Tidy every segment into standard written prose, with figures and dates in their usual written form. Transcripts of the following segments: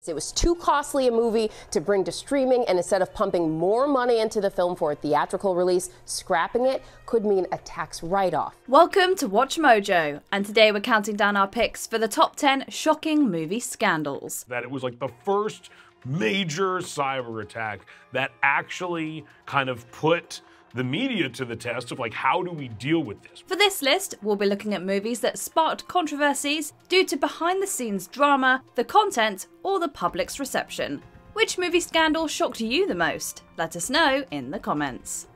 It was too costly a movie to bring to streaming, and instead of pumping more money into the film for a theatrical release, scrapping it could mean a tax write-off. Welcome to Watch Mojo, and today we're counting down our picks for the top 10 shocking movie scandals. That it was like the first major cyber attack that actually kind of put the media to the test of like, how do we deal with this? For this list, we'll be looking at movies that sparked controversies due to behind-the-scenes drama, the content, or the public's reception. Which movie scandal shocked you the most? Let us know in the comments.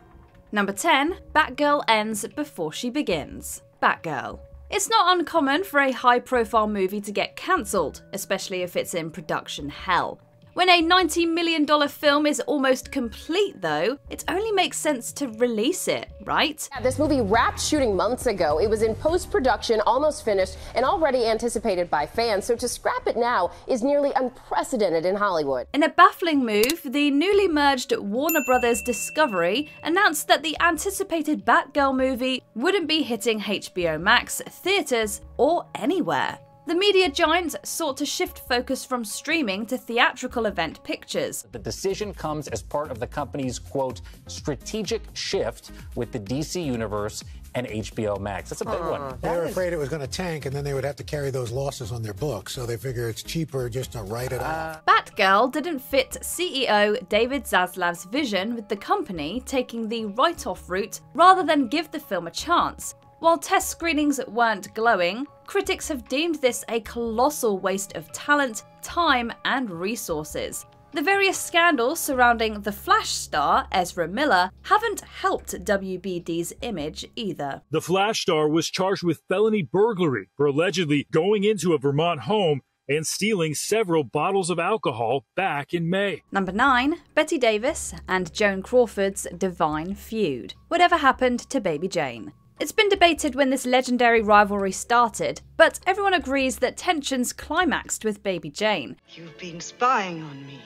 Number 10, Batgirl ends before she begins. Batgirl. It's not uncommon for a high-profile movie to get cancelled, especially if it's in production hell. When a $90 million film is almost complete though, it only makes sense to release it, right? Yeah, this movie wrapped shooting months ago. It was in post-production, almost finished, and already anticipated by fans, so to scrap it now is nearly unprecedented in Hollywood. In a baffling move, the newly merged Warner Brothers Discovery announced that the anticipated Batgirl movie wouldn't be hitting HBO Max, theaters, or anywhere. The media giant sought to shift focus from streaming to theatrical event pictures. The decision comes as part of the company's, quote, strategic shift with the DC Universe and HBO Max. That's a big one. They were afraid it was going to tank and then they would have to carry those losses on their books, so they figure it's cheaper just to write it off. Batgirl didn't fit CEO David Zaslav's vision, with the company taking the write-off route rather than give the film a chance. While test screenings weren't glowing, critics have deemed this a colossal waste of talent, time, and resources. The various scandals surrounding the Flash star, Ezra Miller, haven't helped WBD's image either. The Flash star was charged with felony burglary for allegedly going into a Vermont home and stealing several bottles of alcohol back in May. Number 9, Betty Davis and Joan Crawford's divine feud. Whatever happened to Baby Jane? It's been debated when this legendary rivalry started, but everyone agrees that tensions climaxed with Baby Jane. You've been spying on me.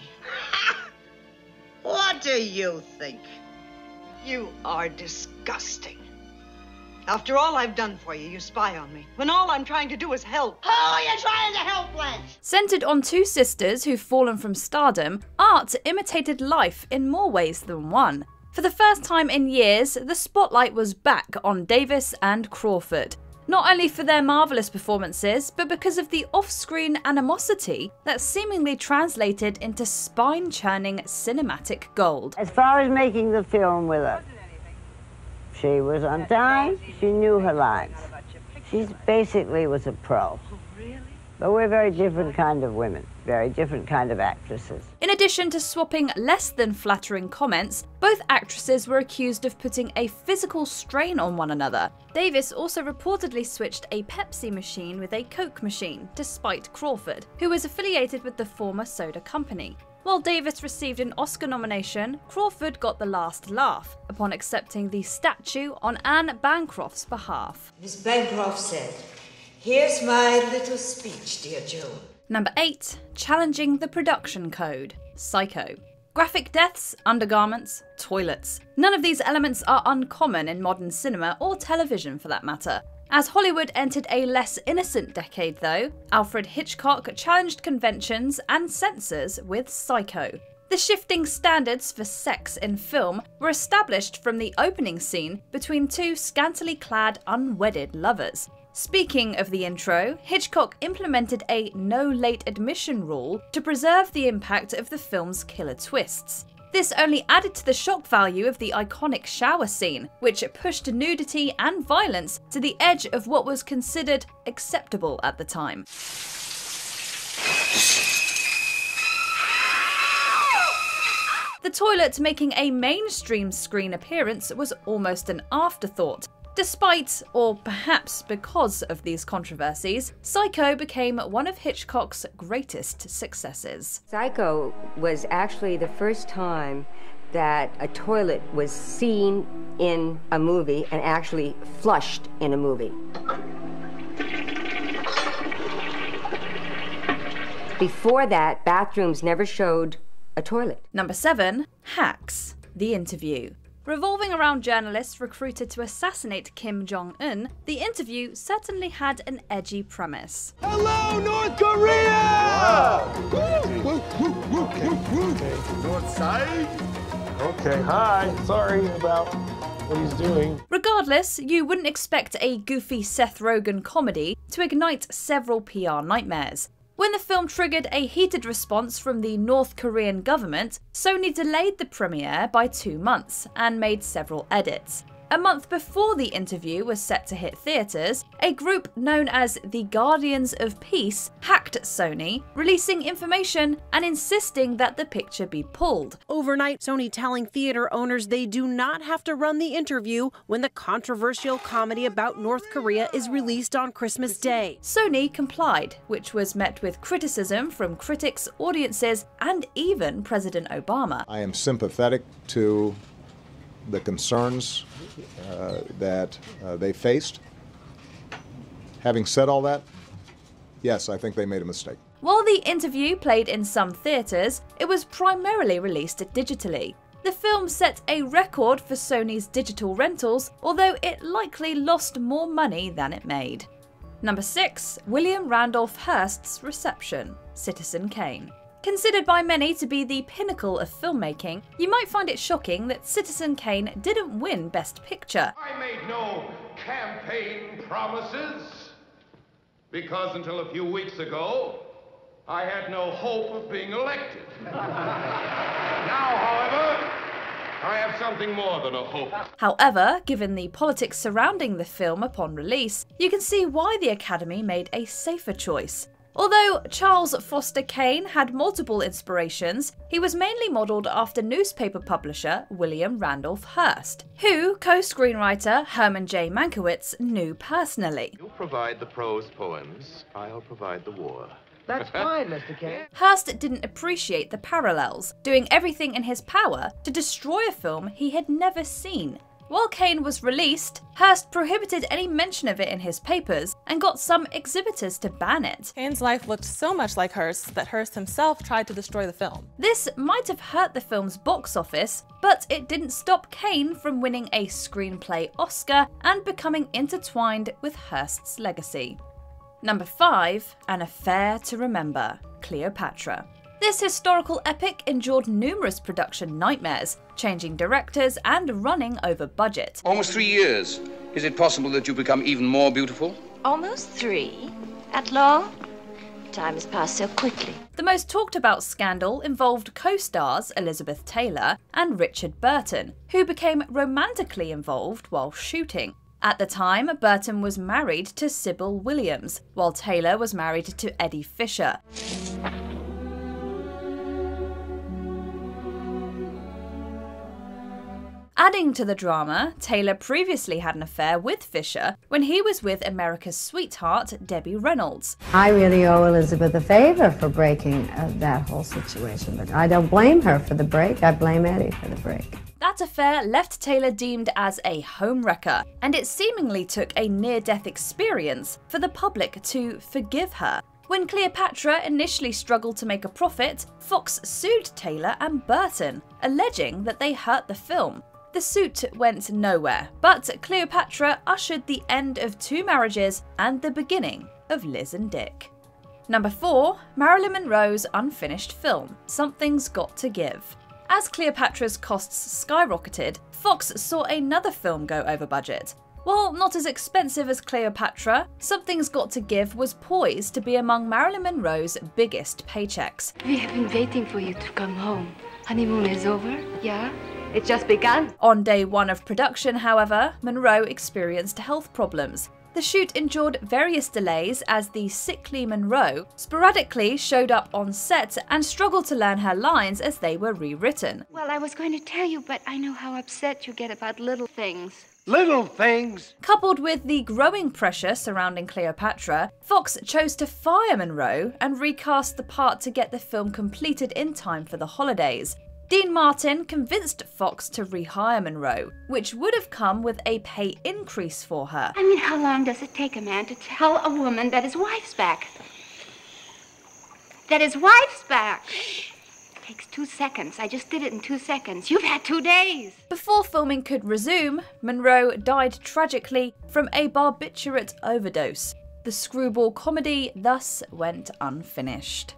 What do you think? You are disgusting. After all I've done for you, you spy on me, when all I'm trying to do is help. Who are you trying to help, Blanche? Centered on two sisters who've fallen from stardom, art imitated life in more ways than one. For the first time in years, the spotlight was back on Davis and Crawford. Not only for their marvellous performances, but because of the off-screen animosity that seemingly translated into spine-churning cinematic gold. As far as making the film with her, she was on time, she knew her lines. She basically was a pro. But we're very different kind of women, very different kind of actresses. In addition to swapping less than flattering comments, both actresses were accused of putting a physical strain on one another. Davis also reportedly switched a Pepsi machine with a Coke machine to spite Crawford, who was affiliated with the former soda company. While Davis received an Oscar nomination, Crawford got the last laugh upon accepting the statue on Anne Bancroft's behalf. Miss Bancroft said, "Here's my little speech, dear Joan." Number 8, challenging the production code. Psycho. Graphic deaths, undergarments, toilets. None of these elements are uncommon in modern cinema or television for that matter. As Hollywood entered a less innocent decade though, Alfred Hitchcock challenged conventions and censors with Psycho. The shifting standards for sex in film were established from the opening scene between two scantily clad unwedded lovers. Speaking of the intro, Hitchcock implemented a no late admission rule to preserve the impact of the film's killer twists. This only added to the shock value of the iconic shower scene, which pushed nudity and violence to the edge of what was considered acceptable at the time. The toilet making a mainstream screen appearance was almost an afterthought. Despite, or perhaps because of these controversies, Psycho became one of Hitchcock's greatest successes. Psycho was actually the first time that a toilet was seen in a movie and actually flushed in a movie. Before that, bathrooms never showed a toilet. Number 7, Hacks. The Interview. Revolving around journalists recruited to assassinate Kim Jong-un, the interview certainly had an edgy premise. Hello, North Korea! North side? Okay, hi. Sorry about what he's doing. Regardless, you wouldn't expect a goofy Seth Rogen comedy to ignite several PR nightmares. When the film triggered a heated response from the North Korean government, Sony delayed the premiere by 2 months and made several edits. A month before the interview was set to hit theatres, a group known as the Guardians of Peace hacked Sony, releasing information and insisting that the picture be pulled. Overnight, Sony telling theater owners they do not have to run the interview when the controversial comedy about North Korea is released on Christmas Day. Sony complied, which was met with criticism from critics, audiences, and even President Obama. I am sympathetic to the concerns that they faced. Having said all that, yes, I think they made a mistake. While the interview played in some theatres, it was primarily released digitally. The film set a record for Sony's digital rentals, although it likely lost more money than it made. Number 6. William Randolph Hearst's reception, Citizen Kane. Considered by many to be the pinnacle of filmmaking, you might find it shocking that Citizen Kane didn't win Best Picture. I made no campaign promises, because until a few weeks ago, I had no hope of being elected. Now, however, I have something more than a hope. However, given the politics surrounding the film upon release, you can see why the Academy made a safer choice. Although Charles Foster Kane had multiple inspirations, he was mainly modelled after newspaper publisher William Randolph Hearst, who co-screenwriter Herman J. Mankiewicz knew personally. You provide the prose poems, I'll provide the war. That's fine, Mr. Kane. Hearst didn't appreciate the parallels, doing everything in his power to destroy a film he had never seen. While Kane was released, Hearst prohibited any mention of it in his papers and got some exhibitors to ban it. Kane's life looked so much like Hearst's that Hearst himself tried to destroy the film. This might have hurt the film's box office, but it didn't stop Kane from winning a screenplay Oscar and becoming intertwined with Hearst's legacy. Number 5. An Affair to Remember, Cleopatra. This historical epic endured numerous production nightmares, changing directors and running over budget. Almost 3 years. Is it possible that you become even more beautiful? Almost 3? At long? Time has passed so quickly. The most talked about scandal involved co-stars Elizabeth Taylor and Richard Burton, who became romantically involved while shooting. At the time, Burton was married to Sybil Williams, while Taylor was married to Eddie Fisher. Adding to the drama, Taylor previously had an affair with Fisher when he was with America's sweetheart, Debbie Reynolds. I really owe Elizabeth a favor for breaking that whole situation, but I don't blame her for the break, I blame Eddie for the break. That affair left Taylor deemed as a homewrecker, and it seemingly took a near-death experience for the public to forgive her. When Cleopatra initially struggled to make a profit, Fox sued Taylor and Burton, alleging that they hurt the film. The suit went nowhere, but Cleopatra ushered the end of 2 marriages and the beginning of Liz and Dick. Number 4. Marilyn Monroe's unfinished film, Something's Got to Give. As Cleopatra's costs skyrocketed, Fox saw another film go over budget. While not as expensive as Cleopatra, Something's Got to Give was poised to be among Marilyn Monroe's biggest paychecks. We have been waiting for you to come home. Honeymoon is over, yeah? It's just begun. On day 1 of production, however, Monroe experienced health problems. The shoot endured various delays as the sickly Monroe sporadically showed up on set and struggled to learn her lines as they were rewritten. Well, I was going to tell you, but I know how upset you get about little things. Little things! Coupled with the growing pressure surrounding Cleopatra, Fox chose to fire Monroe and recast the part to get the film completed in time for the holidays. Dean Martin convinced Fox to rehire Monroe, which would have come with a pay increase for her. I mean, how long does it take a man to tell a woman that his wife's back? That his wife's back? takes 2 seconds. I just did it in 2 seconds. You've had 2 days. Before filming could resume, Monroe died tragically from a barbiturate overdose. The screwball comedy thus went unfinished.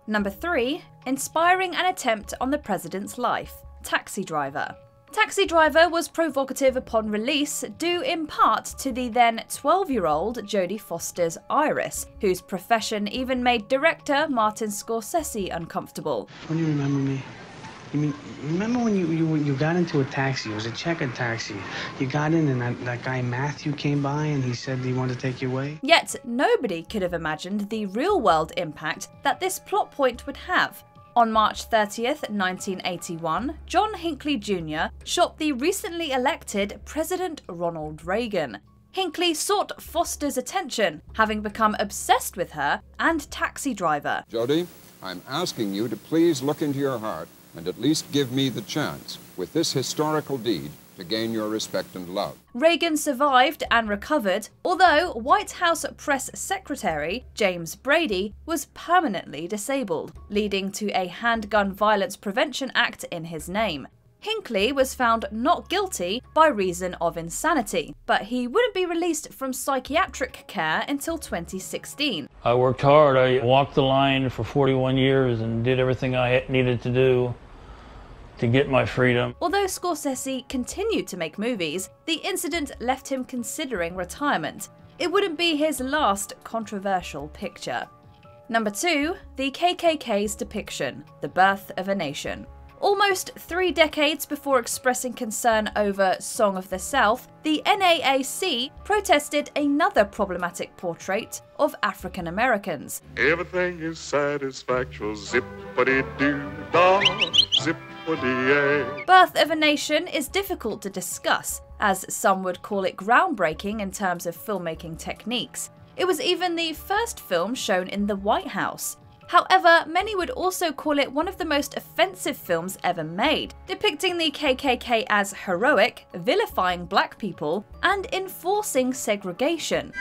Number 3. Inspiring an attempt on the president's life. Taxi Driver. Taxi Driver was provocative upon release, due in part to the then 12-year-old Jodie Foster's Iris, whose profession even made director Martin Scorsese uncomfortable. When you remember me? You mean, remember when you got into a taxi? It was a checkered taxi. You got in and that guy Matthew came by and he said he wanted to take you away? Yet nobody could have imagined the real-world impact that this plot point would have. On March 30th, 1981, John Hinckley Jr. shot the recently elected President Ronald Reagan. Hinckley sought Foster's attention, having become obsessed with her and Taxi Driver. Jodie, I'm asking you to please look into your heart and at least give me the chance, with this historical deed, to gain your respect and love. Reagan survived and recovered, although White House Press Secretary James Brady was permanently disabled, leading to a Handgun Violence Prevention Act in his name. Hinckley was found not guilty by reason of insanity, but he wouldn't be released from psychiatric care until 2016. I worked hard. I walked the line for 41 years and did everything I needed to do to get my freedom. Although Scorsese continued to make movies, the incident left him considering retirement. It wouldn't be his last controversial picture. Number 2, the KKK's depiction, The Birth of a Nation. Almost 3 decades before expressing concern over Song of the South, the NAAC protested another problematic portrait of African Americans. Everything is satisfactual, zippity-doo-dah, zippity-yay. Birth of a Nation is difficult to discuss, as some would call it groundbreaking in terms of filmmaking techniques. It was even the first film shown in the White House. However, many would also call it one of the most offensive films ever made, depicting the KKK as heroic, vilifying black people, and enforcing segregation.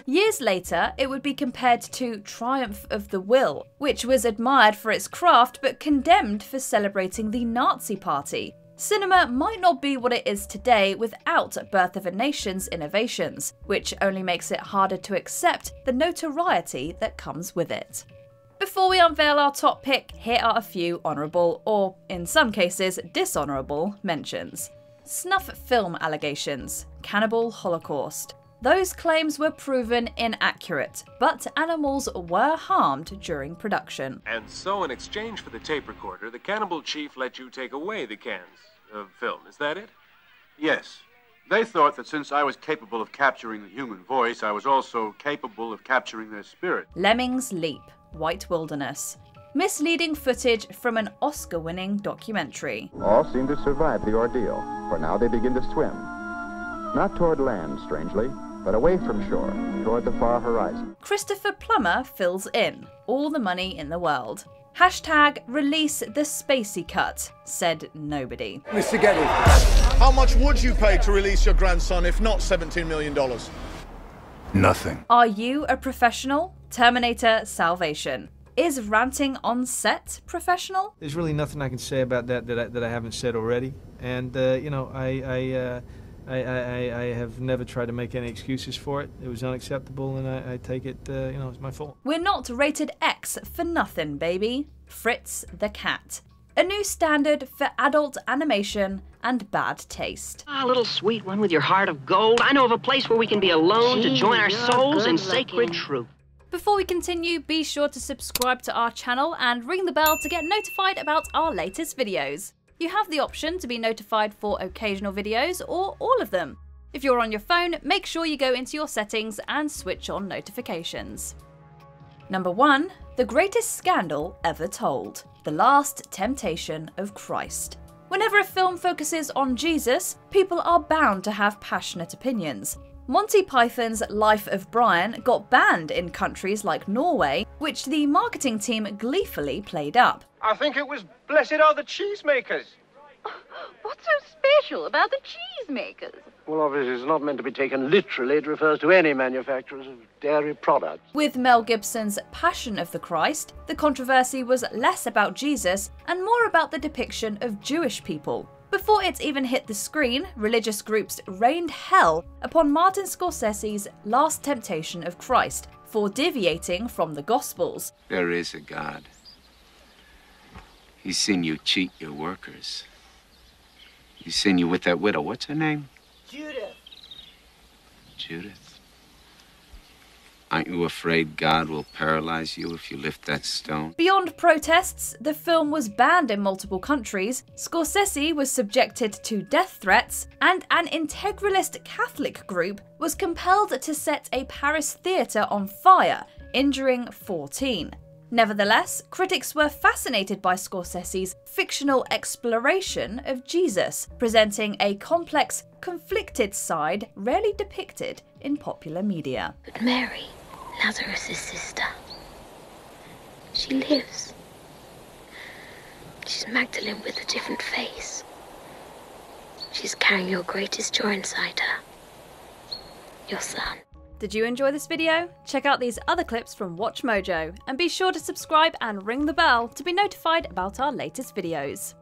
Years later, it would be compared to Triumph of the Will, which was admired for its craft but condemned for celebrating the Nazi Party. Cinema might not be what it is today without Birth of a Nation's innovations, which only makes it harder to accept the notoriety that comes with it. Before we unveil our top pick, here are a few honourable, or in some cases dishonourable, mentions. Snuff film allegations, Cannibal Holocaust. Those claims were proven inaccurate, but animals were harmed during production. And so in exchange for the tape recorder, the cannibal chief let you take away the cans of film, is that it? Yes. They thought that since I was capable of capturing the human voice, I was also capable of capturing their spirit. Lemmings Leap, White Wilderness. Misleading footage from an Oscar-winning documentary. All seem to survive the ordeal, for now they begin to swim. Not toward land, strangely, but away from shore, toward the far horizon. Christopher Plummer fills in. All the money in the world. Hashtag release the spacey cut, said nobody. Mr. Getty, how much would you pay to release your grandson if not $17 million? Nothing. Are you a professional? Terminator Salvation. Is ranting on set professional? There's really nothing I can say about that I haven't said already. And, you know, I have never tried to make any excuses for it. It was unacceptable, and I take it, you know, it's my fault. We're not rated X for nothing, baby. Fritz the Cat. A new standard for adult animation and bad taste. Ah, little sweet one with your heart of gold. I know of a place where we can be alone to join our souls in sacred truth. Before we continue, be sure to subscribe to our channel and ring the bell to get notified about our latest videos. You have the option to be notified for occasional videos or all of them. If you're on your phone, make sure you go into your settings and switch on notifications. Number 1. The greatest scandal ever told. The Last Temptation of Christ. Whenever a film focuses on Jesus, people are bound to have passionate opinions. Monty Python's Life of Brian got banned in countries like Norway, which the marketing team gleefully played up. I think it was Blessed Are the Cheesemakers. What's so special about the cheesemakers? Well, obviously, it's not meant to be taken literally. It refers to any manufacturers of dairy products. With Mel Gibson's Passion of the Christ, the controversy was less about Jesus and more about the depiction of Jewish people. Before it even hit the screen, religious groups rained hell upon Martin Scorsese's Last Temptation of Christ for deviating from the Gospels. There is a God. He's seen you cheat your workers. He's seen you with that widow. What's her name? Judith. Judith. Aren't you afraid God will paralyze you if you lift that stone? Beyond protests, the film was banned in multiple countries, Scorsese was subjected to death threats, and an integralist Catholic group was compelled to set a Paris theatre on fire, injuring 14. Nevertheless, critics were fascinated by Scorsese's fictional exploration of Jesus, presenting a complex, conflicted side rarely depicted in popular media. But Mary, Lazarus' sister, she lives. She's Magdalene with a different face. She's carrying your greatest joy inside her, your son. Did you enjoy this video? Check out these other clips from WatchMojo and be sure to subscribe and ring the bell to be notified about our latest videos.